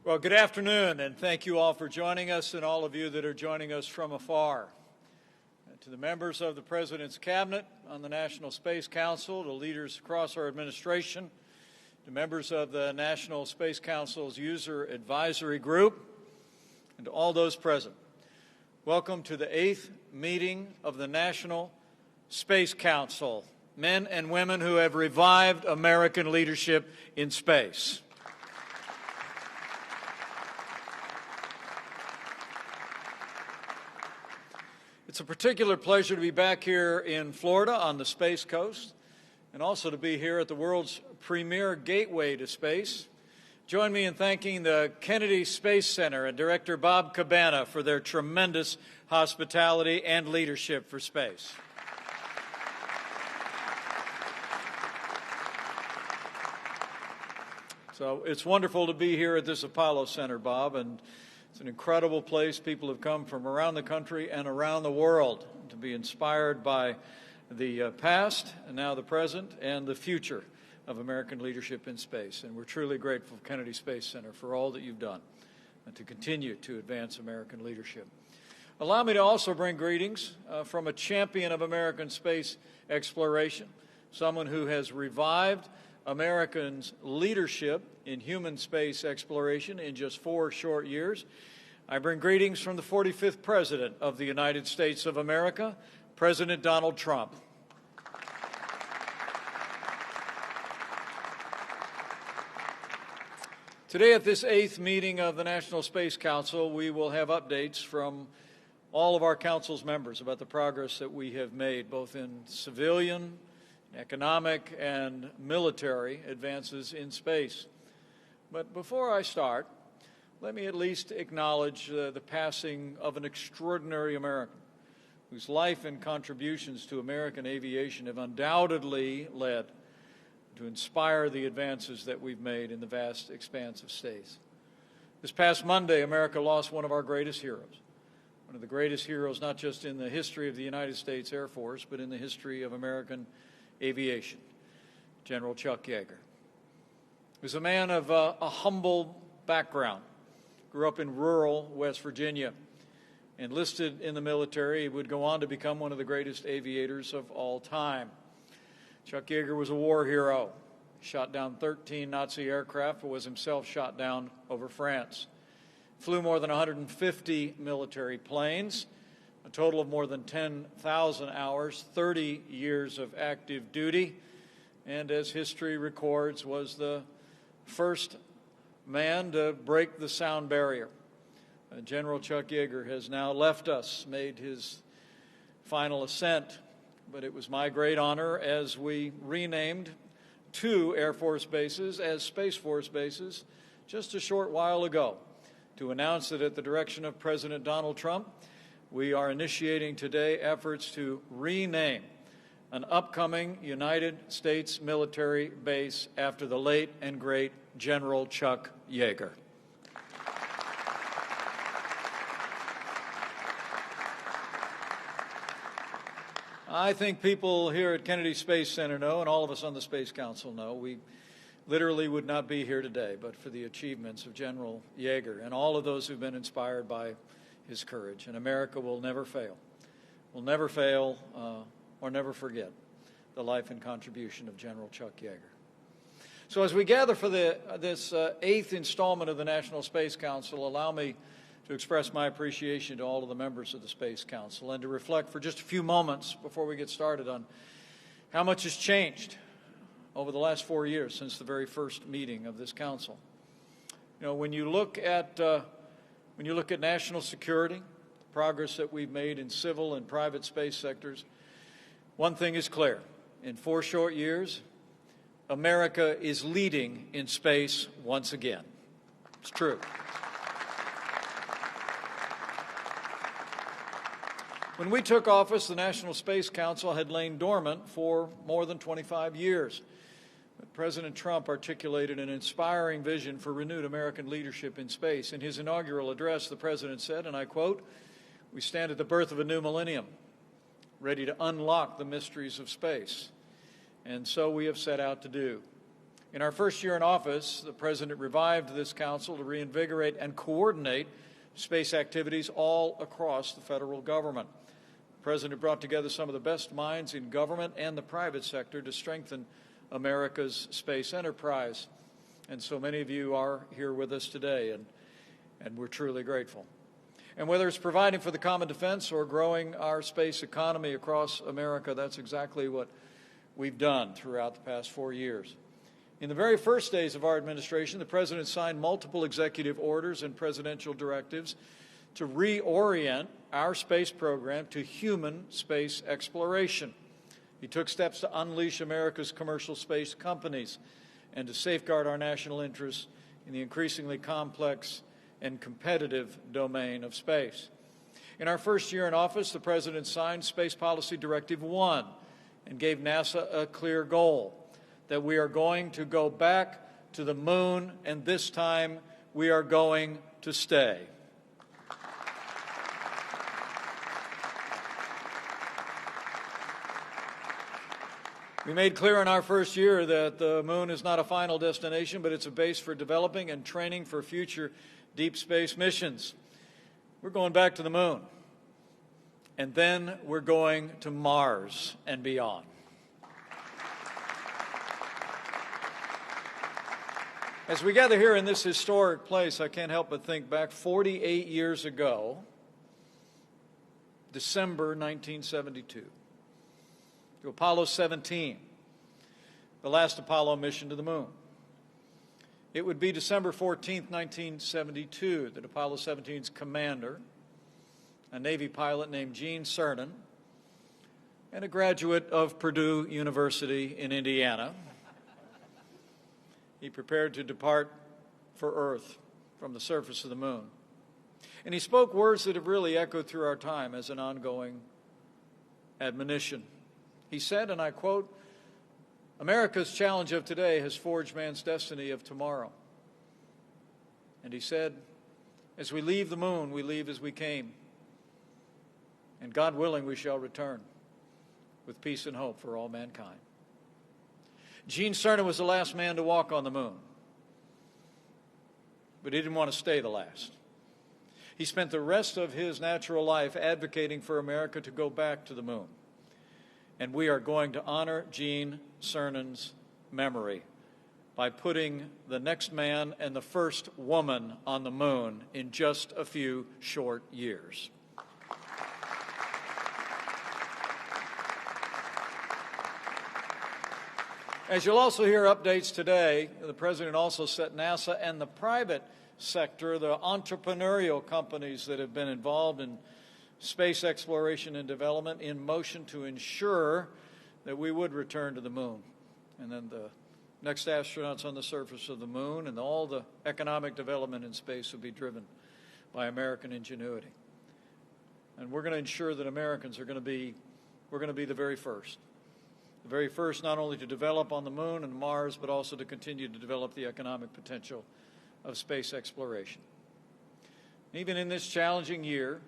Well, good afternoon, and thank you all for joining us, and all of you that are joining us from afar. And to the members of the President's Cabinet, on the National Space Council, to leaders across our administration, to members of the National Space Council's User Advisory Group, and to all those present, welcome to the 8th meeting of the National Space Council, men and women who have revived American leadership in space. It's a particular pleasure to be back here in Florida on the Space Coast, and also to be here at the world's premier gateway to space. Join me in thanking the Kennedy Space Center and Director Bob Cabana for their tremendous hospitality and leadership for space. So it's wonderful to be here at this Apollo Center, Bob, and it's an incredible place. People have come from around the country and around the world to be inspired by the past, and now the present, and the future of American leadership in space. And we're truly grateful, Kennedy Space Center, for all that you've done and to continue to advance American leadership. Allow me to also bring greetings from a champion of American space exploration, someone who has revived Americans' leadership in human space exploration in just 4 short years. I bring greetings from the 45th President of the United States of America, President Donald Trump. Today at this 8th meeting of the National Space Council, we will have updates from all of our Council's members about the progress that we have made, both in civilian, economic, and military advances in space. But before I start, let me at least acknowledge the passing of an extraordinary American whose life and contributions to American aviation have undoubtedly led to inspire the advances that we've made in the vast expanse of space. This past Monday, America lost one of our greatest heroes, one of the greatest heroes not just in the history of the United States Air Force, but in the history of American aviation, General Chuck Yeager. He was a man of a humble background, grew up in rural West Virginia, enlisted in the military. He would go on to become one of the greatest aviators of all time. Chuck Yeager was a war hero. He shot down 13 Nazi aircraft, but was himself shot down over France. Flew more than 150 military planes, a total of more than 10,000 hours, 30 years of active duty, and as history records, was the first man to break the sound barrier. General Chuck Yeager has now left us, made his final ascent, but it was my great honor as we renamed 2 Air Force bases as Space Force bases just a short while ago to announce that at the direction of President Donald Trump, we are initiating today efforts to rename an upcoming United States military base after the late and great General Chuck Yeager. I think people here at Kennedy Space Center know, and all of us on the Space Council know, we literally would not be here today but for the achievements of General Yeager and all of those who've been inspired by his courage. And America will never fail, or never forget the life and contribution of General Chuck Yeager. So as we gather for this 8th installment of the National Space Council, allow me to express my appreciation to all of the members of the Space Council and to reflect for just a few moments before we get started on how much has changed over the last 4 years since the very first meeting of this council. You know, when you look at national security, the progress that we've made in civil and private space sectors, one thing is clear. In 4 short years, America is leading in space once again. It's true. When we took office, the National Space Council had lain dormant for more than 25 years. But President Trump articulated an inspiring vision for renewed American leadership in space. In his inaugural address, the President said, and I quote, "We stand at the birth of a new millennium, ready to unlock the mysteries of space." And so we have set out to do. In our first year in office, the President revived this council to reinvigorate and coordinate space activities all across the federal government. The President brought together some of the best minds in government and the private sector to strengthen America's space enterprise. And so many of you are here with us today, and we're truly grateful. And whether it's providing for the common defense or growing our space economy across America, that's exactly what we've done throughout the past 4 years. In the very first days of our administration, the President signed multiple executive orders and presidential directives to reorient our space program to human space exploration. He took steps to unleash America's commercial space companies and to safeguard our national interests in the increasingly complex and competitive domain of space. In our first year in office, the President signed Space Policy Directive 1 and gave NASA a clear goal, that we are going to go back to the moon, and this time we are going to stay. We made clear in our first year that the moon is not a final destination, but it's a base for developing and training for future deep space missions. We're going back to the moon, and then we're going to Mars and beyond. As we gather here in this historic place, I can't help but think back 48 years ago, December 1972, to Apollo 17, the last Apollo mission to the moon. It would be December 14, 1972, that Apollo 17's commander, a Navy pilot named Gene Cernan, and a graduate of Purdue University in Indiana, he prepared to depart for Earth from the surface of the moon. And he spoke words that have really echoed through our time as an ongoing admonition. He said, and I quote, "America's challenge of today has forged man's destiny of tomorrow." And he said, "As we leave the moon, we leave as we came. And God willing, we shall return with peace and hope for all mankind." Gene Cernan was the last man to walk on the moon, but he didn't want to stay the last. He spent the rest of his natural life advocating for America to go back to the moon. And we are going to honor Gene Cernan's memory by putting the next man and the first woman on the moon in just a few short years. As you'll also hear updates today, the President also set NASA and the private sector, the entrepreneurial companies that have been involved in space exploration and development, in motion to ensure that we would return to the moon. And then the next astronauts on the surface of the moon, and all the economic development in space will be driven by American ingenuity. And we're going to ensure that Americans are going to be the very first. The very first not only to develop on the moon and Mars, but also to continue to develop the economic potential of space exploration. Even in this challenging year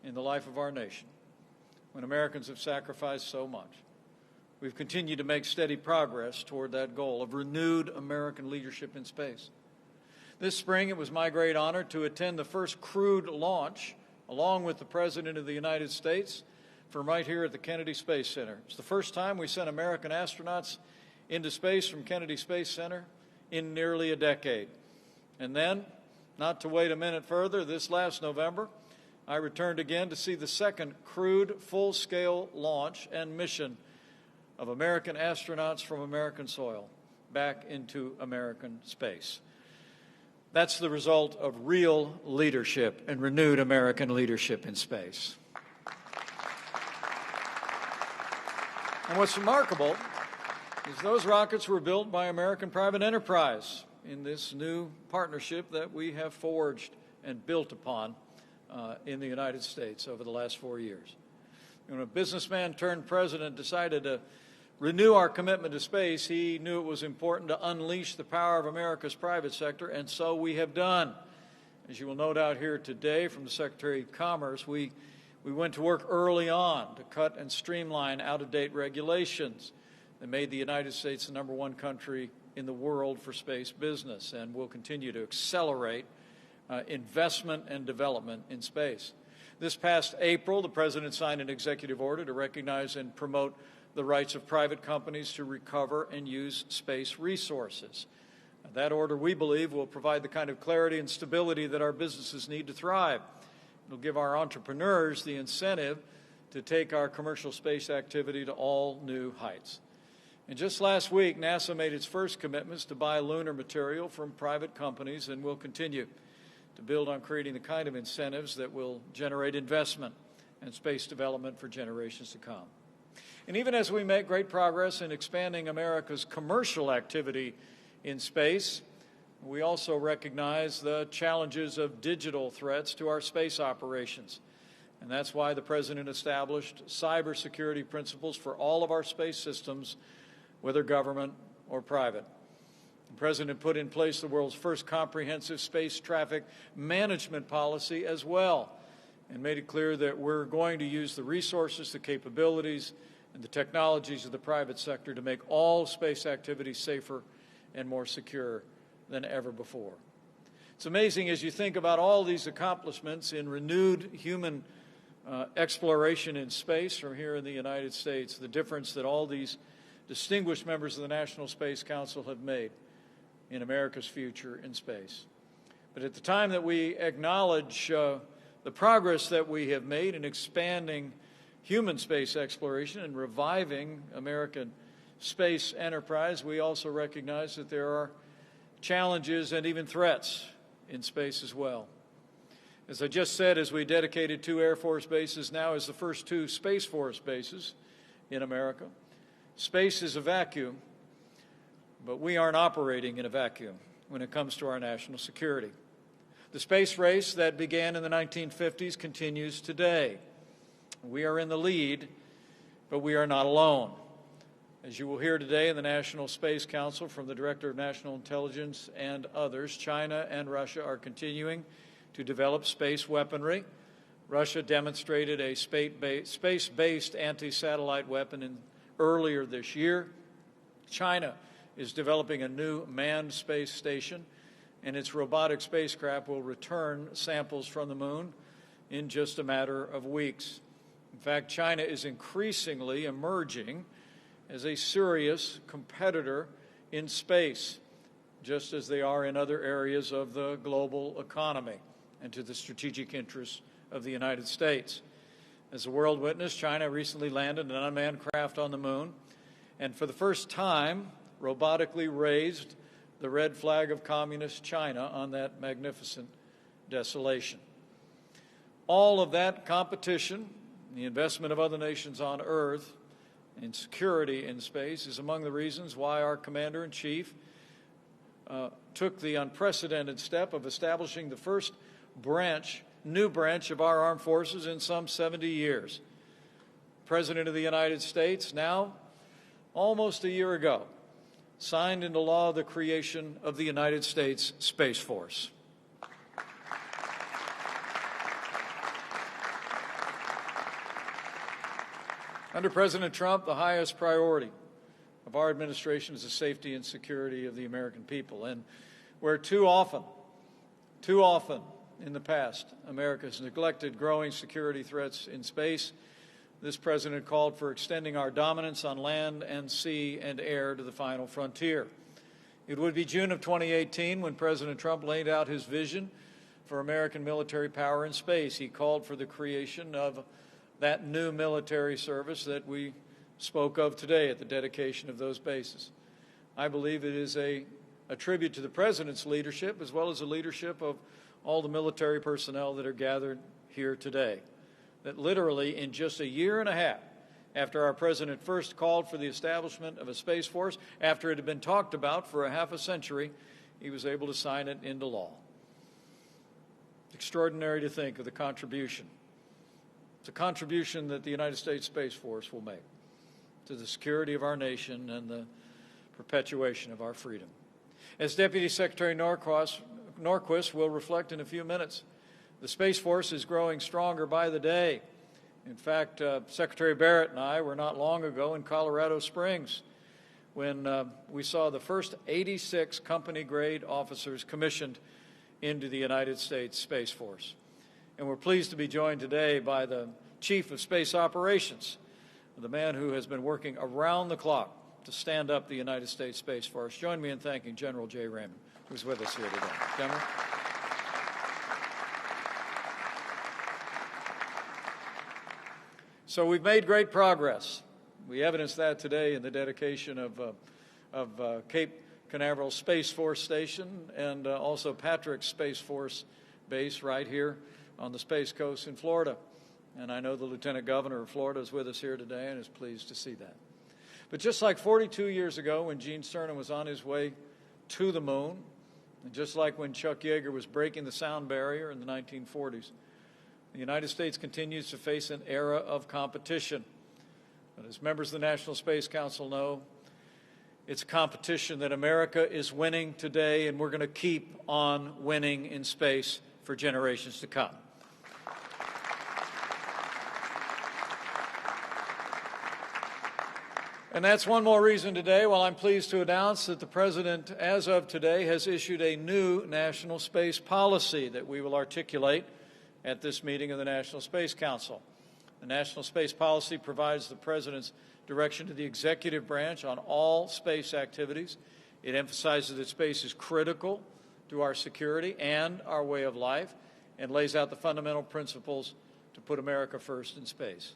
in the life of our nation, when Americans have sacrificed so much, we've continued to make steady progress toward that goal of renewed American leadership in space. This spring, it was my great honor to attend the first crewed launch, along with the President of the United States, from right here at the Kennedy Space Center. It's the first time we sent American astronauts into space from Kennedy Space Center in nearly a decade. And then, not to wait a minute further, this last November, I returned again to see the second crewed full-scale launch and mission of American astronauts from American soil back into American space. That's the result of real leadership and renewed American leadership in space. And what's remarkable is those rockets were built by American private enterprise in this new partnership that we have forged and built upon in the United States over the last 4 years. When a businessman turned president decided to renew our commitment to space, he knew it was important to unleash the power of America's private sector, and so we have done. As you will note out here today from the Secretary of Commerce, we went to work early on to cut and streamline out-of-date regulations that made the United States the #1 country in the world for space business, and will continue to accelerate investment and development in space. This past April, the President signed an executive order to recognize and promote the rights of private companies to recover and use space resources. That order, we believe, will provide the kind of clarity and stability that our businesses need to thrive. It will give our entrepreneurs the incentive to take our commercial space activity to all new heights. And just last week, NASA made its first commitments to buy lunar material from private companies and will continue to build on creating the kind of incentives that will generate investment and space development for generations to come. And even as we make great progress in expanding America's commercial activity in space, we also recognize the challenges of digital threats to our space operations. And that's why the President established cybersecurity principles for all of our space systems, whether government or private. The President put in place the world's first comprehensive space traffic management policy as well, and made it clear that we're going to use the resources, the capabilities, and the technologies of the private sector to make all space activities safer and more secure than ever before. It's amazing as you think about all these accomplishments in renewed human exploration in space from here in the United States, the difference that all these distinguished members of the National Space Council have made in America's future in space. But at the time that we acknowledge the progress that we have made in expanding human space exploration and reviving American space enterprise, we also recognize that there are challenges and even threats in space as well. As I just said, as we dedicated 2 Air Force bases now as the first 2 Space Force bases in America, space is a vacuum, but we aren't operating in a vacuum when it comes to our national security. The space race that began in the 1950s continues today. We are in the lead, but we are not alone. As you will hear today in the National Space Council from the Director of National Intelligence and others, China and Russia are continuing to develop space weaponry. Russia demonstrated a space-based anti-satellite weapon earlier this year. China is developing a new manned space station, and its robotic spacecraft will return samples from the moon in just a matter of weeks. In fact, China is increasingly emerging as a serious competitor in space, just as they are in other areas of the global economy and to the strategic interests of the United States. As the world witnessed, China recently landed an unmanned craft on the moon, and for the first time, robotically raised the red flag of communist China on that magnificent desolation. All of that competition, the investment of other nations on Earth, and security in space is among the reasons why our Commander-in-Chief took the unprecedented step of establishing the first new branch of our armed forces in some 70 years. President of the United States, now almost a year ago, signed into law the creation of the United States Space Force. Under President Trump, the highest priority of our administration is the safety and security of the American people. And where too often in the past, America has neglected growing security threats in space, this president called for extending our dominance on land and sea and air to the final frontier. It would be June of 2018 when President Trump laid out his vision for American military power in space. He called for the creation of that new military service that we spoke of today at the dedication of those bases. I believe it is a tribute to the President's leadership as well as the leadership of all the military personnel that are gathered here today, that literally in just a year and a half after our President first called for the establishment of a Space Force, after it had been talked about for a half a century, he was able to sign it into law. It's extraordinary to think of the contribution. It's a contribution that the United States Space Force will make to the security of our nation and the perpetuation of our freedom. As Deputy Secretary Norquist will reflect in a few minutes, the Space Force is growing stronger by the day. In fact, Secretary Barrett and I were not long ago in Colorado Springs, when we saw the first 86 company-grade officers commissioned into the United States Space Force. And we're pleased to be joined today by the Chief of Space Operations, the man who has been working around the clock to stand up the United States Space Force. Join me in thanking General Jay Raymond, who's with us here today. General. So we've made great progress. We evidenced that today in the dedication of Cape Canaveral Space Force Station and also Patrick's Space Force Base right here on the Space Coast in Florida. And I know the Lieutenant Governor of Florida is with us here today and is pleased to see that. But just like 42 years ago when Gene Cernan was on his way to the moon, and just like when Chuck Yeager was breaking the sound barrier in the 1940s, the United States continues to face an era of competition. But as members of the National Space Council know, it's a competition that America is winning today, and we're going to keep on winning in space for generations to come. And that's one more reason today, while I'm pleased to announce that the President, as of today, has issued a new national space policy that we will articulate at this meeting of the National Space Council. The National Space Policy provides the President's direction to the executive branch on all space activities. It emphasizes that space is critical to our security and our way of life, and lays out the fundamental principles to put America first in space.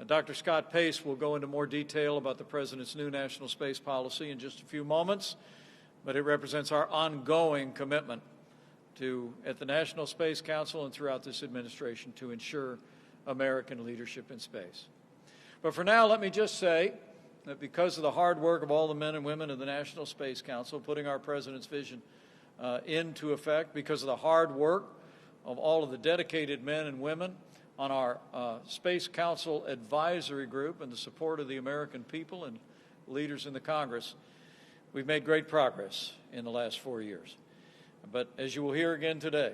Dr. Scott Pace will go into more detail about the President's new national space policy in just a few moments, but it represents our ongoing commitment at the National Space Council and throughout this administration to ensure American leadership in space. But for now, let me just say that because of the hard work of all the men and women of the National Space Council putting our President's vision into effect, because of the hard work of all of the dedicated men and women on our Space Council Advisory Group and the support of the American people and leaders in the Congress, we've made great progress in the last 4 years. But as you will hear again today,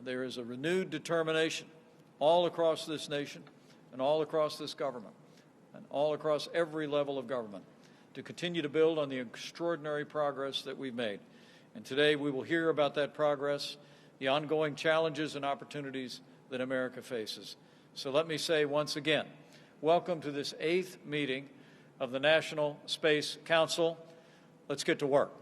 there is a renewed determination all across this nation and all across this government and all across every level of government to continue to build on the extraordinary progress that we've made. And today we will hear about that progress, the ongoing challenges and opportunities that America faces. So let me say once again, welcome to this 8th meeting of the National Space Council. Let's get to work.